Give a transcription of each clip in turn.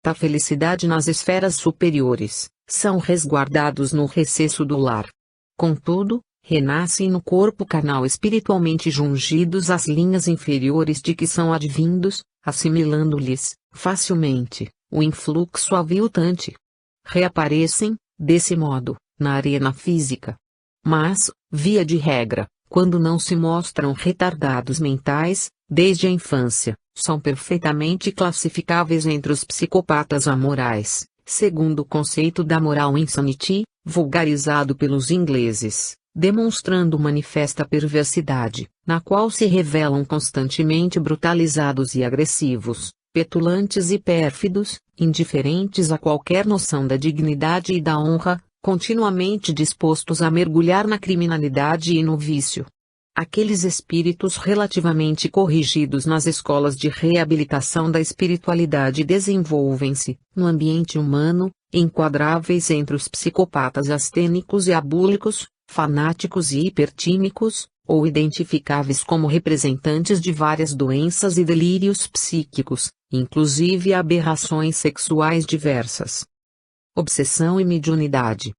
da felicidade nas esferas superiores, são resguardados no recesso do lar. Contudo, renascem no corpo carnal espiritualmente jungidos às linhas inferiores de que são advindos, assimilando-lhes, facilmente, o influxo aviltante. Reaparecem, desse modo, na arena física. Mas, via de regra, quando não se mostram retardados mentais, desde a infância, são perfeitamente classificáveis entre os psicopatas amorais, segundo o conceito da moral insanity, vulgarizado pelos ingleses, demonstrando manifesta perversidade, na qual se revelam constantemente brutalizados e agressivos, petulantes e pérfidos, indiferentes a qualquer noção da dignidade e da honra, continuamente dispostos a mergulhar na criminalidade e no vício. Aqueles espíritos relativamente corrigidos nas escolas de reabilitação da espiritualidade desenvolvem-se, no ambiente humano, enquadráveis entre os psicopatas astênicos e abúlicos, fanáticos e hipertímicos, ou identificáveis como representantes de várias doenças e delírios psíquicos, inclusive aberrações sexuais diversas. Obsessão e mediunidade.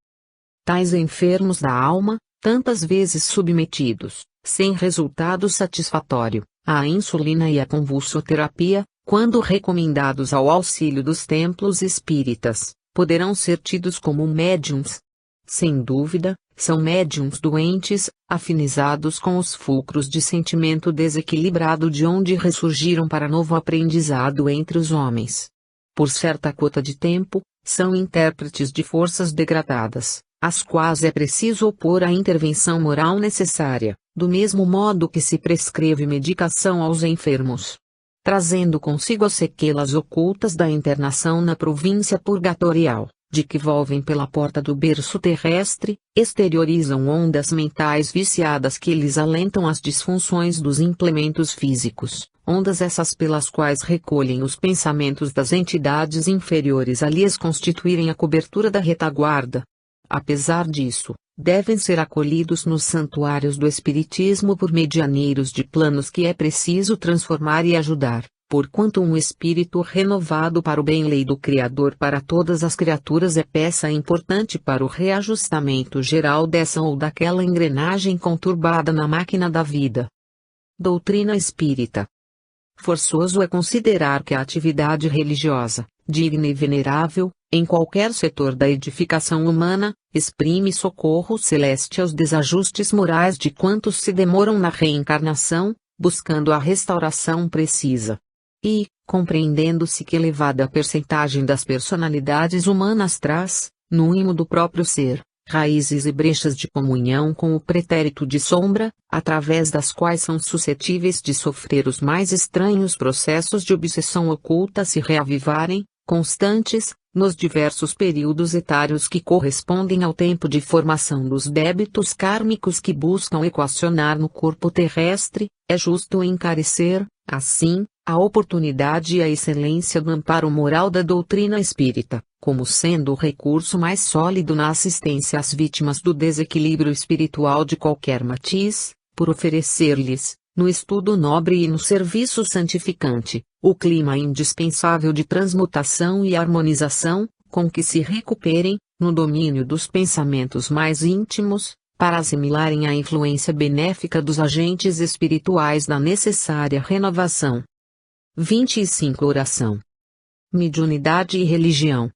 Tais enfermos da alma, tantas vezes submetidos, sem resultado satisfatório, à insulina e à convulsoterapia, quando recomendados ao auxílio dos templos espíritas, poderão ser tidos como médiuns. Sem dúvida, são médiuns doentes, afinizados com os fulcros de sentimento desequilibrado de onde ressurgiram para novo aprendizado entre os homens. Por certa quota de tempo, são intérpretes de forças degradadas, às quais é preciso opor a intervenção moral necessária, do mesmo modo que se prescreve medicação aos enfermos. Trazendo consigo as sequelas ocultas da internação na província purgatorial, de que volvem pela porta do berço terrestre, exteriorizam ondas mentais viciadas que lhes alentam as disfunções dos implementos físicos, ondas essas pelas quais recolhem os pensamentos das entidades inferiores a lhes constituírem a cobertura da retaguarda. Apesar disso, devem ser acolhidos nos santuários do Espiritismo por medianeiros de planos que é preciso transformar e ajudar, porquanto um espírito renovado para o bem-lei do Criador para todas as criaturas é peça importante para o reajustamento geral dessa ou daquela engrenagem conturbada na máquina da vida. Doutrina espírita. Forçoso é considerar que a atividade religiosa, digna e venerável, em qualquer setor da edificação humana, exprime socorro celeste aos desajustes morais de quantos se demoram na reencarnação, buscando a restauração precisa. E, compreendendo-se que elevada percentagem das personalidades humanas traz, no imo do próprio ser, raízes e brechas de comunhão com o pretérito de sombra, através das quais são suscetíveis de sofrer os mais estranhos processos de obsessão oculta se reavivarem, constantes, nos diversos períodos etários que correspondem ao tempo de formação dos débitos kármicos que buscam equacionar no corpo terrestre, é justo encarecer, assim, a oportunidade e a excelência do amparo moral da doutrina espírita, como sendo o recurso mais sólido na assistência às vítimas do desequilíbrio espiritual de qualquer matiz, por oferecer-lhes, no estudo nobre e no serviço santificante, o clima indispensável de transmutação e harmonização, com que se recuperem, no domínio dos pensamentos mais íntimos, para assimilarem a influência benéfica dos agentes espirituais da necessária renovação. 25 Oração. Mediunidade e religião.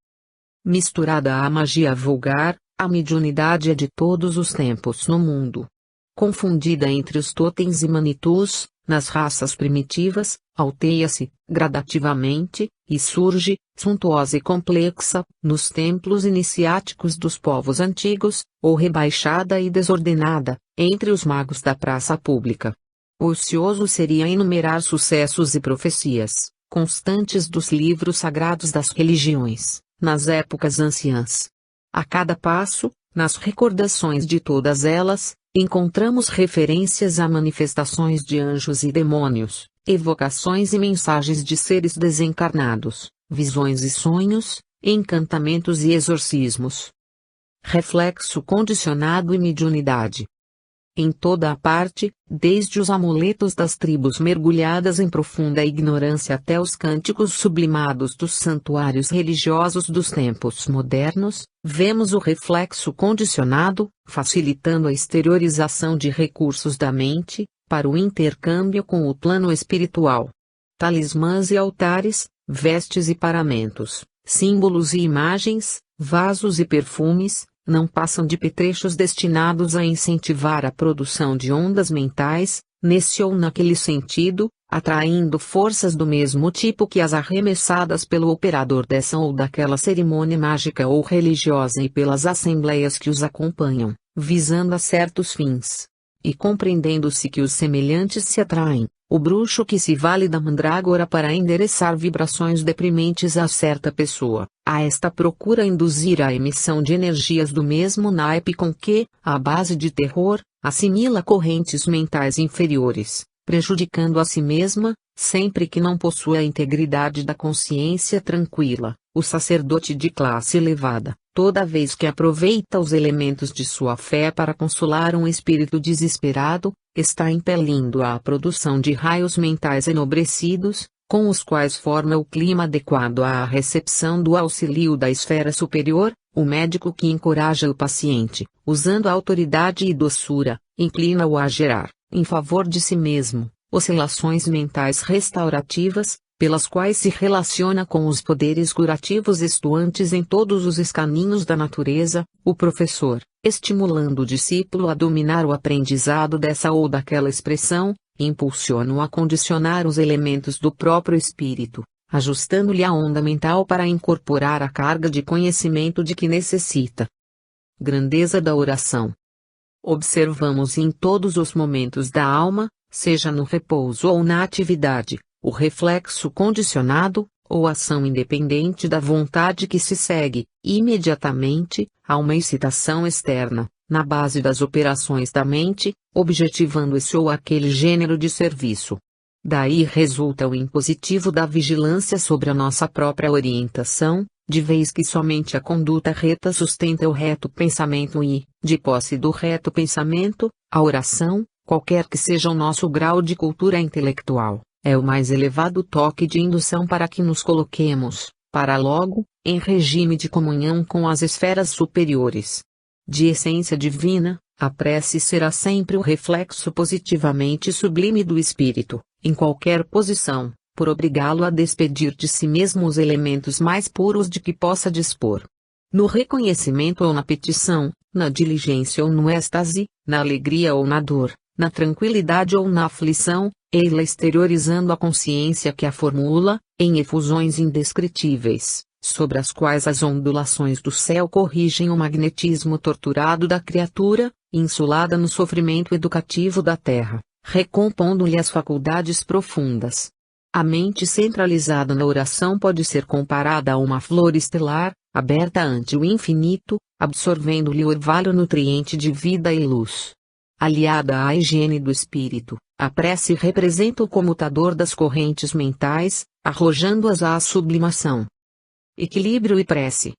Misturada à magia vulgar, a mediunidade é de todos os tempos no mundo. Confundida entre os totens e manitus, nas raças primitivas, alteia-se, gradativamente, e surge, suntuosa e complexa, nos templos iniciáticos dos povos antigos, ou rebaixada e desordenada, entre os magos da praça pública. Ocioso seria enumerar sucessos e profecias, constantes dos livros sagrados das religiões, nas épocas anciãs. A cada passo, nas recordações de todas elas, encontramos referências a manifestações de anjos e demônios, evocações e mensagens de seres desencarnados, visões e sonhos, encantamentos e exorcismos. Reflexo condicionado e mediunidade. em toda a parte, desde os amuletos das tribos mergulhadas em profunda ignorância até os cânticos sublimados dos santuários religiosos dos tempos modernos, vemos o reflexo condicionado, facilitando a exteriorização de recursos da mente, para o intercâmbio com o plano espiritual. Talismãs e altares, vestes e paramentos, símbolos e imagens, vasos e perfumes, não passam de petrechos destinados a incentivar a produção de ondas mentais, nesse ou naquele sentido, atraindo forças do mesmo tipo que as arremessadas pelo operador dessa ou daquela cerimônia mágica ou religiosa e pelas assembleias que os acompanham, visando a certos fins. E compreendendo-se que os semelhantes se atraem, o bruxo que se vale da mandrágora para endereçar vibrações deprimentes a certa pessoa, a esta procura induzir a emissão de energias do mesmo naipe com que, à base de terror, assimila correntes mentais inferiores, prejudicando a si mesma, sempre que não possua a integridade da consciência tranquila. O sacerdote de classe elevada, toda vez que aproveita os elementos de sua fé para consolar um espírito desesperado, está impelindo à produção de raios mentais enobrecidos, com os quais forma o clima adequado à recepção do auxílio da esfera superior. O médico que encoraja o paciente, usando autoridade e doçura, inclina-o a gerar, em favor de si mesmo, oscilações mentais restaurativas, pelas quais se relaciona com os poderes curativos estuantes em todos os escaninhos da natureza. O professor, estimulando o discípulo a dominar o aprendizado dessa ou daquela expressão, impulsiona-o a condicionar os elementos do próprio espírito, ajustando-lhe a onda mental para incorporar a carga de conhecimento de que necessita. Grandeza da oração. Observamos em todos os momentos da alma, seja no repouso ou na atividade, o reflexo condicionado, ou ação independente da vontade que se segue, imediatamente, a uma excitação externa, na base das operações da mente, objetivando esse ou aquele gênero de serviço. Daí resulta o impositivo da vigilância sobre a nossa própria orientação, de vez que somente a conduta reta sustenta o reto pensamento e, de posse do reto pensamento, a oração, qualquer que seja o nosso grau de cultura intelectual, é o mais elevado toque de indução para que nos coloquemos, para logo, em regime de comunhão com as esferas superiores. De essência divina, a prece será sempre o reflexo positivamente sublime do espírito, em qualquer posição, por obrigá-lo a despedir de si mesmo os elementos mais puros de que possa dispor. No reconhecimento ou na petição, na diligência ou no êxtase, na alegria ou na dor, na tranquilidade ou na aflição, ei-la exteriorizando a consciência que a formula, em efusões indescritíveis, sobre as quais as ondulações do céu corrigem o magnetismo torturado da criatura, insulada no sofrimento educativo da terra, recompondo-lhe as faculdades profundas. A mente centralizada na oração pode ser comparada a uma flor estelar, aberta ante o infinito, absorvendo-lhe o orvalho nutriente de vida e luz. Aliada à higiene do espírito, a prece representa o comutador das correntes mentais, arrojando-as à sublimação. Equilíbrio e prece.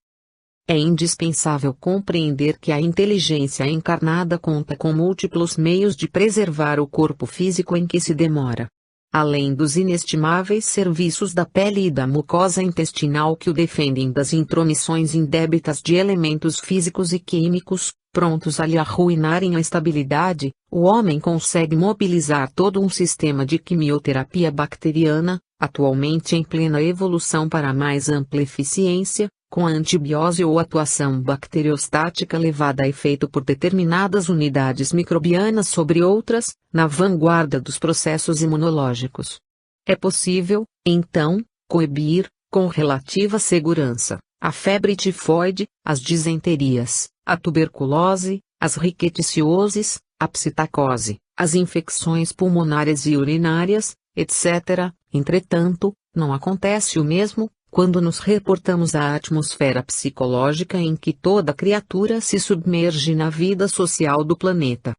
É indispensável compreender que a inteligência encarnada conta com múltiplos meios de preservar o corpo físico em que se demora. Além dos inestimáveis serviços da pele e da mucosa intestinal que o defendem das intromissões indébitas de elementos físicos e químicos, prontos a lhe arruinarem a estabilidade, o homem consegue mobilizar todo um sistema de quimioterapia bacteriana, atualmente em plena evolução para mais ampla eficiência, com a antibiose ou atuação bacteriostática levada a efeito por determinadas unidades microbianas sobre outras, na vanguarda dos processos imunológicos. É possível, então, coibir, com relativa segurança, a febre tifoide, as disenterias, a tuberculose, as riqueticioses, a psitacose, as infecções pulmonares e urinárias, etc. Entretanto, não acontece o mesmo quando nos reportamos à atmosfera psicológica em que toda criatura se submerge na vida social do planeta.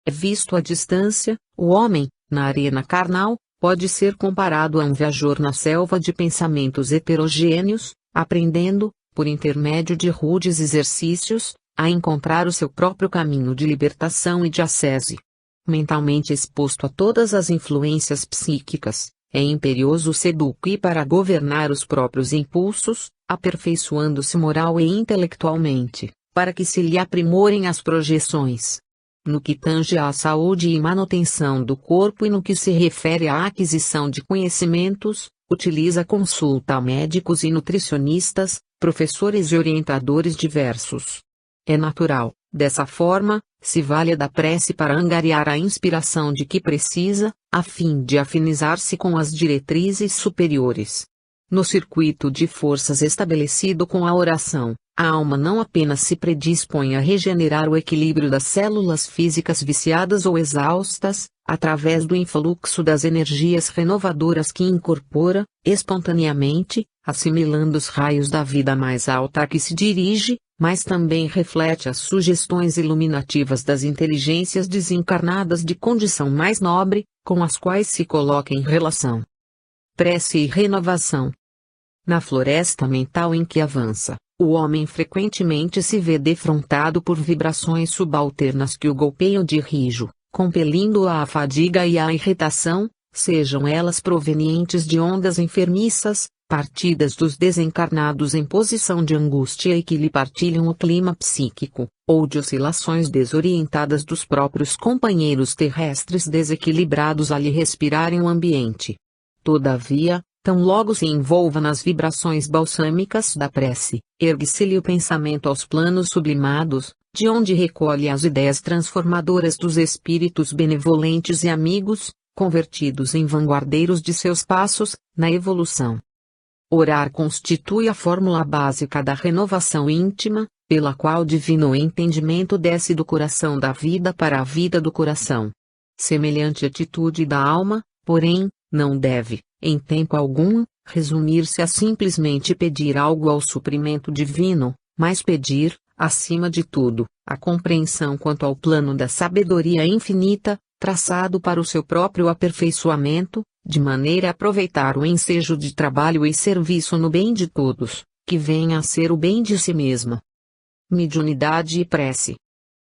Visto à distância, o homem, na arena carnal, pode ser comparado a um viajor na selva de pensamentos heterogêneos, aprendendo, por intermédio de rudes exercícios, a encontrar o seu próprio caminho de libertação e de ascese. Mentalmente exposto a todas as influências psíquicas, é imperioso seduqui para governar os próprios impulsos, aperfeiçoando-se moral e intelectualmente, para que se lhe aprimorem as projeções. No que tange à saúde e manutenção do corpo e no que se refere à aquisição de conhecimentos, utiliza consulta a médicos e nutricionistas, professores e orientadores diversos. É natural, dessa forma, se vale da prece para angariar a inspiração de que precisa, a fim de afinizar-se com as diretrizes superiores. No circuito de forças estabelecido com a oração, a alma não apenas se predispõe a regenerar o equilíbrio das células físicas viciadas ou exaustas, através do influxo das energias renovadoras que incorpora, espontaneamente, assimilando os raios da vida mais alta a que se dirige, mas também reflete as sugestões iluminativas das inteligências desencarnadas de condição mais nobre, com as quais se coloca em relação. Prece e renovação. Na floresta mental em que avança, o homem frequentemente se vê defrontado por vibrações subalternas que o golpeiam de rijo, compelindo-o à fadiga e à irritação, sejam elas provenientes de ondas enfermiças, partidas dos desencarnados em posição de angústia e que lhe partilham o clima psíquico, ou de oscilações desorientadas dos próprios companheiros terrestres desequilibrados a lhe respirarem o ambiente. Todavia, tão logo se envolva nas vibrações balsâmicas da prece, ergue-se-lhe o pensamento aos planos sublimados, de onde recolhe as ideias transformadoras dos espíritos benevolentes e amigos, convertidos em vanguardeiros de seus passos, na evolução. Orar constitui a fórmula básica da renovação íntima, pela qual o divino entendimento desce do coração da vida para a vida do coração. Semelhante atitude da alma, porém, não deve, em tempo algum, resumir-se a simplesmente pedir algo ao suprimento divino, mas pedir, acima de tudo, a compreensão quanto ao plano da sabedoria infinita, traçado para o seu próprio aperfeiçoamento, de maneira a aproveitar o ensejo de trabalho e serviço no bem de todos, que venha a ser o bem de si mesma. Mediunidade e prece.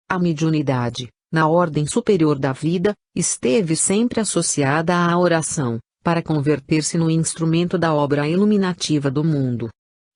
A mediunidade, na ordem superior da vida, esteve sempre associada à oração, para converter-se no instrumento da obra iluminativa do mundo.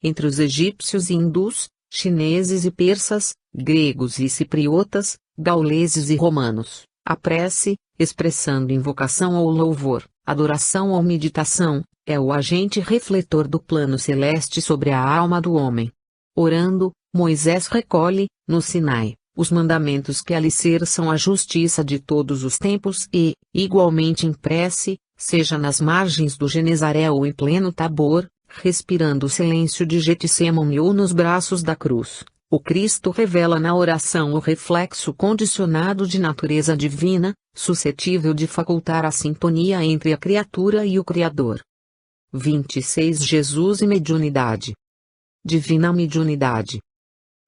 Entre os egípcios e hindus, chineses e persas, gregos e cipriotas, gauleses e romanos, a prece, expressando invocação ou louvor, adoração ou meditação, é o agente refletor do plano celeste sobre a alma do homem. Orando, Moisés recolhe, no Sinai, os mandamentos que alicerçam a justiça de todos os tempos e, igualmente em prece, seja nas margens do Genezaré ou em pleno Tabor, respirando o silêncio de Getsemane ou nos braços da cruz, o Cristo revela na oração o reflexo condicionado de natureza divina, suscetível de facultar a sintonia entre a criatura e o Criador. 26 Jesus e mediunidade. Divina mediunidade.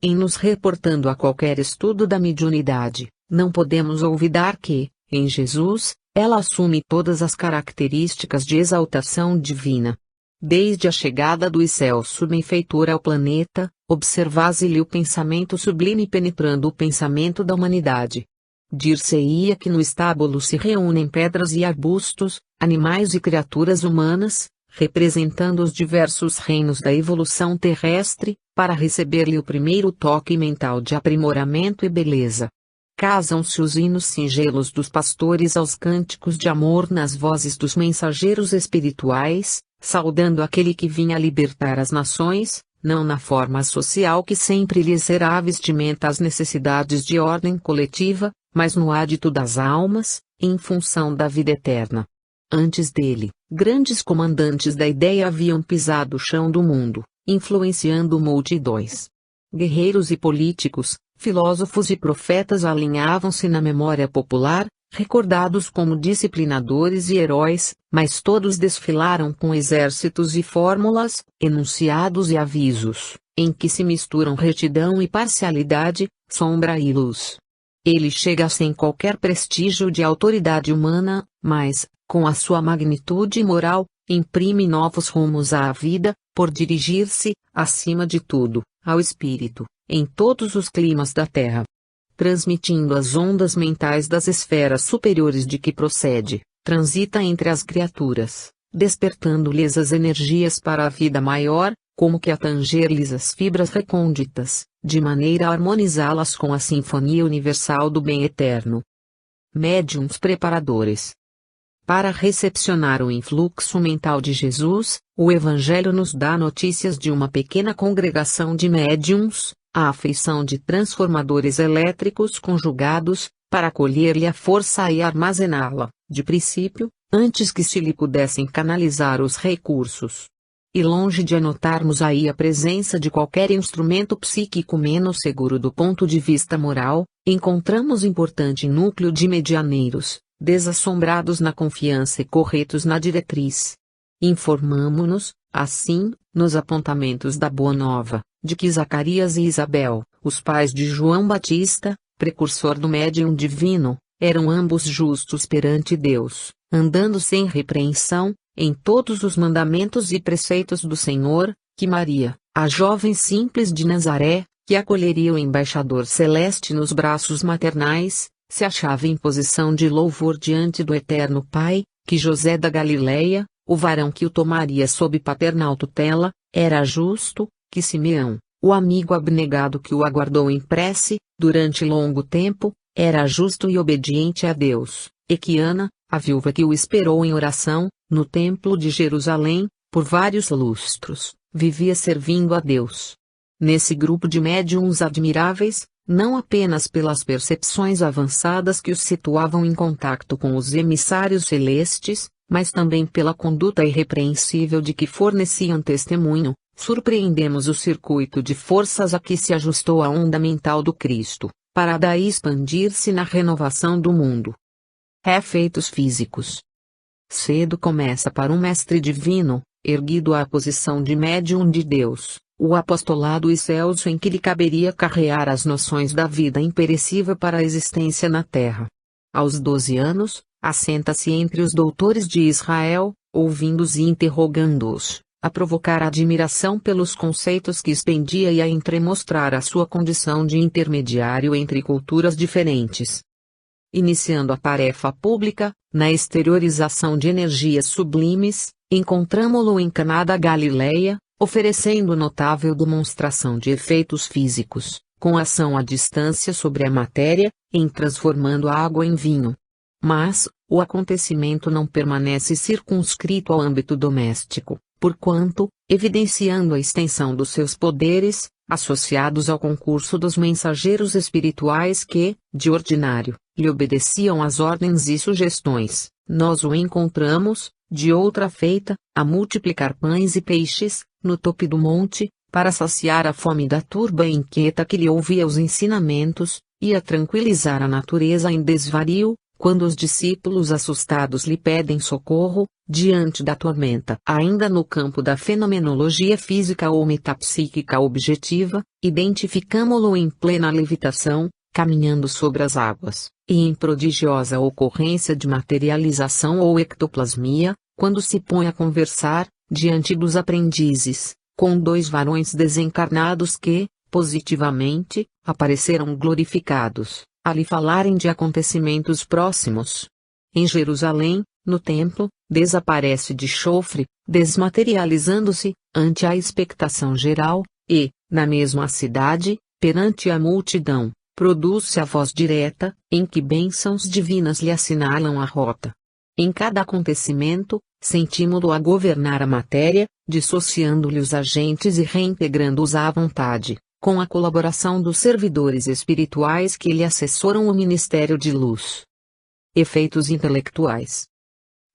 Em nos reportando a qualquer estudo da mediunidade, não podemos olvidar que, em Jesus, ela assume todas as características de exaltação divina. Desde a chegada do excelso benfeitor ao planeta, observasse-lhe o pensamento sublime penetrando o pensamento da humanidade. Dir-se-ia que no estábulo se reúnem pedras e arbustos, animais e criaturas humanas, representando os diversos reinos da evolução terrestre, para receber-lhe o primeiro toque mental de aprimoramento e beleza. Casam-se os hinos singelos dos pastores aos cânticos de amor nas vozes dos mensageiros espirituais, saudando aquele que vinha libertar as nações, não na forma social que sempre lhes será vestimenta às necessidades de ordem coletiva, mas no hádito das almas, em função da vida eterna. Antes dele, grandes comandantes da ideia haviam pisado o chão do mundo, influenciando multidões. Guerreiros e políticos, filósofos e profetas alinhavam-se na memória popular, recordados como disciplinadores e heróis, mas todos desfilaram com exércitos e fórmulas, enunciados e avisos, em que se misturam retidão e parcialidade, sombra e luz. Ele chega sem qualquer prestígio de autoridade humana, mas, com a sua magnitude moral, imprime novos rumos à vida, por dirigir-se, acima de tudo, ao espírito, em todos os climas da Terra, transmitindo as ondas mentais das esferas superiores de que procede, transita entre as criaturas, despertando-lhes as energias para a vida maior, como que a tanger-lhes as fibras recônditas, de maneira a harmonizá-las com a sinfonia universal do bem eterno. Médiuns preparadores. Para recepcionar o influxo mental de Jesus, o Evangelho nos dá notícias de uma pequena congregação de médiuns, a afeição de transformadores elétricos conjugados, para acolher-lhe a força e armazená-la, de princípio, antes que se lhe pudessem canalizar os recursos. E longe de anotarmos aí a presença de qualquer instrumento psíquico menos seguro do ponto de vista moral, encontramos importante núcleo de medianeiros, desassombrados na confiança e corretos na diretriz. Informamo-nos, assim, nos apontamentos da Boa Nova, de que Zacarias e Isabel, os pais de João Batista, precursor do médium divino, eram ambos justos perante Deus, andando sem repreensão, em todos os mandamentos e preceitos do Senhor, que Maria, a jovem simples de Nazaré, que acolheria o embaixador celeste nos braços maternais, se achava em posição de louvor diante do Eterno Pai, que José da Galileia, o varão que o tomaria sob paternal tutela, era justo, que Simeão, o amigo abnegado que o aguardou em prece, durante longo tempo, era justo e obediente a Deus, e que Ana, a viúva que o esperou em oração, no templo de Jerusalém, por vários lustros, vivia servindo a Deus. Nesse grupo de médiuns admiráveis, não apenas pelas percepções avançadas que os situavam em contacto com os emissários celestes, mas também pela conduta irrepreensível de que forneciam testemunho, surpreendemos o circuito de forças a que se ajustou a onda mental do Cristo, para daí expandir-se na renovação do mundo. Efeitos físicos. Cedo começa para um mestre divino, erguido à posição de médium de Deus, o apostolado excelso em que lhe caberia carrear as noções da vida imperecível para a existência na terra. Aos 12 anos, assenta-se entre os doutores de Israel, ouvindo-os e interrogando-os, a provocar admiração pelos conceitos que expendia e a entremostrar a sua condição de intermediário entre culturas diferentes. Iniciando a tarefa pública, na exteriorização de energias sublimes, encontramo-lo em Caná da Galileia, oferecendo notável demonstração de efeitos físicos, com ação à distância sobre a matéria, em transformando a água em vinho. Mas, o acontecimento não permanece circunscrito ao âmbito doméstico, porquanto, evidenciando a extensão dos seus poderes, associados ao concurso dos mensageiros espirituais que, de ordinário, lhe obedeciam às ordens e sugestões, nós o encontramos, de outra feita, a multiplicar pães e peixes, no topo do monte, para saciar a fome da turba inquieta que lhe ouvia os ensinamentos, e a tranquilizar a natureza em desvario, quando os discípulos assustados lhe pedem socorro, diante da tormenta. Ainda no campo da fenomenologia física ou metapsíquica objetiva, identificamo-lo em plena levitação, caminhando sobre as águas, e em prodigiosa ocorrência de materialização ou ectoplasmia, quando se põe a conversar, diante dos aprendizes, com dois varões desencarnados que, positivamente, apareceram glorificados, a lhe falarem de acontecimentos próximos. Em Jerusalém, no templo, desaparece de chofre, desmaterializando-se, ante a expectação geral, e, na mesma cidade, perante a multidão, produz-se a voz direta, em que bênçãos divinas lhe assinalam a rota. Em cada acontecimento, sentimos-lo a governar a matéria, dissociando-lhe os agentes e reintegrando-os à vontade, com a colaboração dos servidores espirituais que lhe assessoram o ministério de luz. Efeitos intelectuais.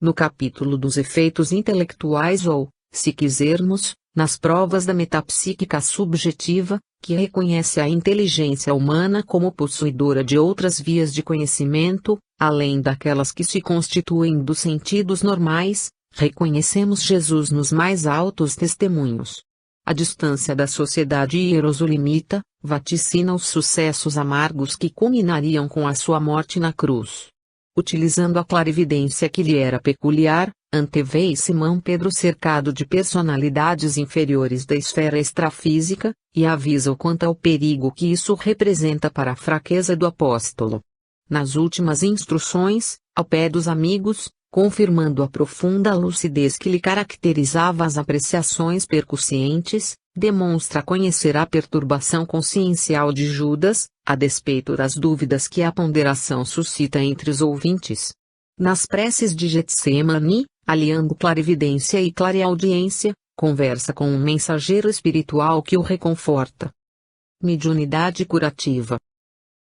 No capítulo dos efeitos intelectuais ou, se quisermos, nas provas da metapsíquica subjetiva, que reconhece a inteligência humana como possuidora de outras vias de conhecimento, além daquelas que se constituem dos sentidos normais, reconhecemos Jesus nos mais altos testemunhos. A distância da sociedade hierosolimita, vaticina os sucessos amargos que culminariam com a sua morte na cruz. utilizando a clarividência que lhe era peculiar, antevê Simão Pedro cercado de personalidades inferiores da esfera extrafísica, e avisa-o quanto ao perigo que isso representa para a fraqueza do apóstolo. Nas últimas instruções, ao pé dos amigos, confirmando a profunda lucidez que lhe caracterizava as apreciações percussientes, demonstra conhecer a perturbação consciencial de Judas, a despeito das dúvidas que a ponderação suscita entre os ouvintes. Nas preces de Getsemane, aliando clarividência e clareaudiência, conversa com um mensageiro espiritual que o reconforta. Mediunidade curativa.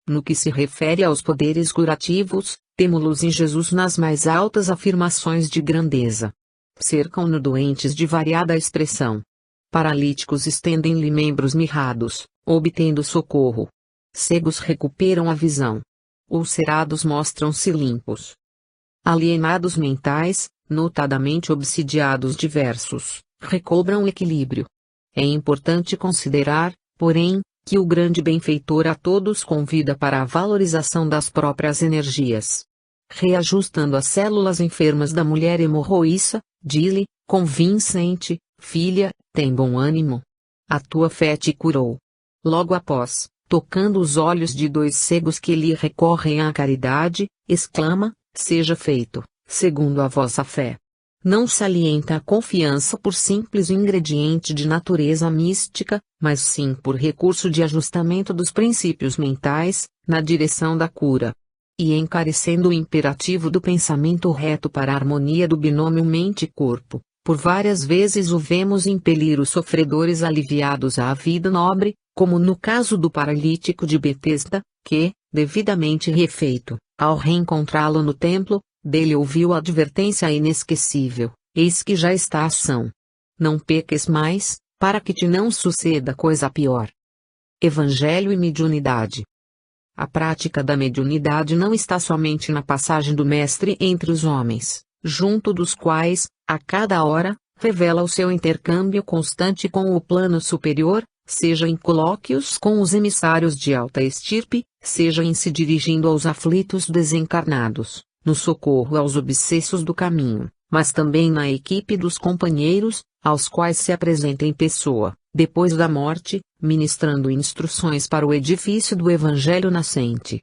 No que se refere aos poderes curativos, temo-los em Jesus nas mais altas afirmações de grandeza. Cercam-no doentes de variada expressão. Paralíticos estendem-lhe membros mirrados, obtendo socorro. Cegos recuperam a visão. Ulcerados mostram-se limpos. Alienados mentais, notadamente obsidiados diversos, recobram o equilíbrio. É importante considerar, porém, que o grande benfeitor a todos convida para a valorização das próprias energias. Reajustando as células enfermas da mulher hemorroíça, diz-lhe, convincente: filha, tem bom ânimo. A tua fé te curou. Logo após, tocando os olhos de dois cegos que lhe recorrem à caridade, exclama: seja feito, segundo a vossa fé. Não salienta a confiança por simples ingrediente de natureza mística, mas sim por recurso de ajustamento dos princípios mentais, na direção da cura. E encarecendo o imperativo do pensamento reto para a harmonia do binômio mente-corpo, por várias vezes o vemos impelir os sofredores aliviados à vida nobre, como no caso do paralítico de Betesda, que, devidamente refeito, ao reencontrá-lo no templo, dele ouviu a advertência inesquecível: eis que já está a ação. Não peques mais, para que te não suceda coisa pior. Evangelho e mediunidade. A prática da mediunidade não está somente na passagem do Mestre entre os homens, junto dos quais, a cada hora, revela o seu intercâmbio constante com o plano superior, seja em colóquios com os emissários de alta estirpe, seja em se dirigindo aos aflitos desencarnados, no socorro aos obsessos do caminho, mas também na equipe dos companheiros, aos quais se apresenta em pessoa, depois da morte, ministrando instruções para o edifício do Evangelho nascente.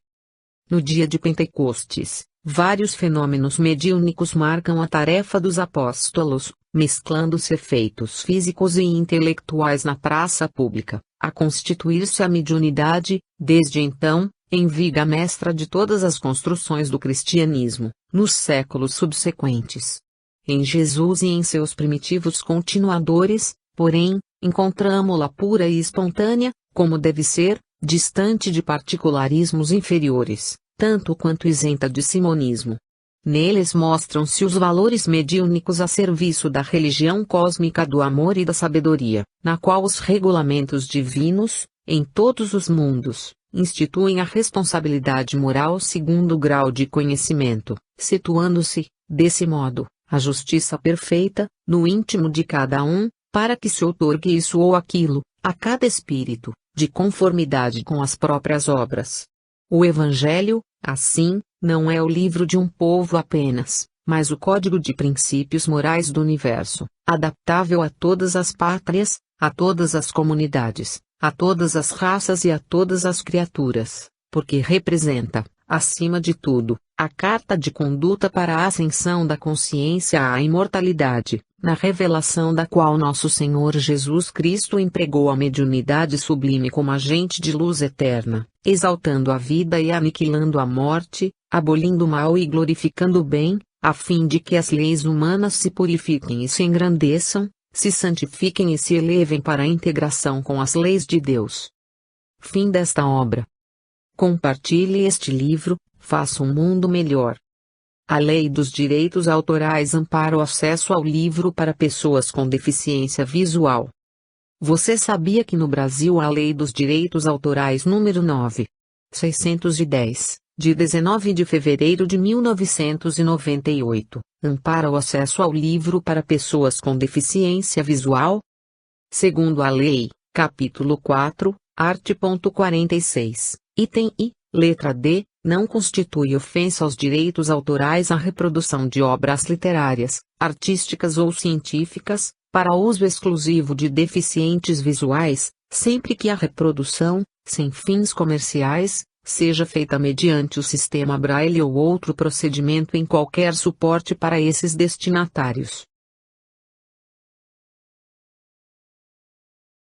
No dia de Pentecostes, vários fenômenos mediúnicos marcam a tarefa dos apóstolos, mesclando-se efeitos físicos e intelectuais na praça pública, a constituir-se a mediunidade, desde então, em viga mestra de todas as construções do cristianismo, nos séculos subsequentes. Em Jesus e em seus primitivos continuadores, porém, encontramo-la pura e espontânea, como deve ser, distante de particularismos inferiores, tanto quanto isenta de simonismo. Neles mostram-se os valores mediúnicos a serviço da religião cósmica do amor e da sabedoria, na qual os regulamentos divinos, em todos os mundos, instituem a responsabilidade moral segundo o grau de conhecimento, situando-se, desse modo, a justiça perfeita, no íntimo de cada um, para que se outorgue isso ou aquilo, a cada espírito, de conformidade com as próprias obras. O Evangelho, assim, não é o livro de um povo apenas, mas o código de princípios morais do universo, adaptável a todas as pátrias, a todas as comunidades, a todas as raças e a todas as criaturas, porque representa, acima de tudo, a carta de conduta para a ascensão da consciência à imortalidade, na revelação da qual nosso Senhor Jesus Cristo empregou a mediunidade sublime como agente de luz eterna, exaltando a vida e aniquilando a morte, abolindo o mal e glorificando o bem, a fim de que as leis humanas se purifiquem e se engrandeçam, se santifiquem e se elevem para a integração com as leis de Deus. Fim desta obra. Compartilhe este livro, faça um mundo melhor. A Lei dos Direitos Autorais ampara o acesso ao livro para pessoas com deficiência visual. Você sabia que no Brasil a Lei dos Direitos Autorais número 9.610, de 19 de fevereiro de 1998, ampara o acesso ao livro para pessoas com deficiência visual? Segundo a lei, capítulo 4, art. 46, item I, letra D, não constitui ofensa aos direitos autorais a reprodução de obras literárias, artísticas ou científicas, para uso exclusivo de deficientes visuais, sempre que a reprodução, sem fins comerciais, seja feita mediante o sistema Braille ou outro procedimento em qualquer suporte para esses destinatários.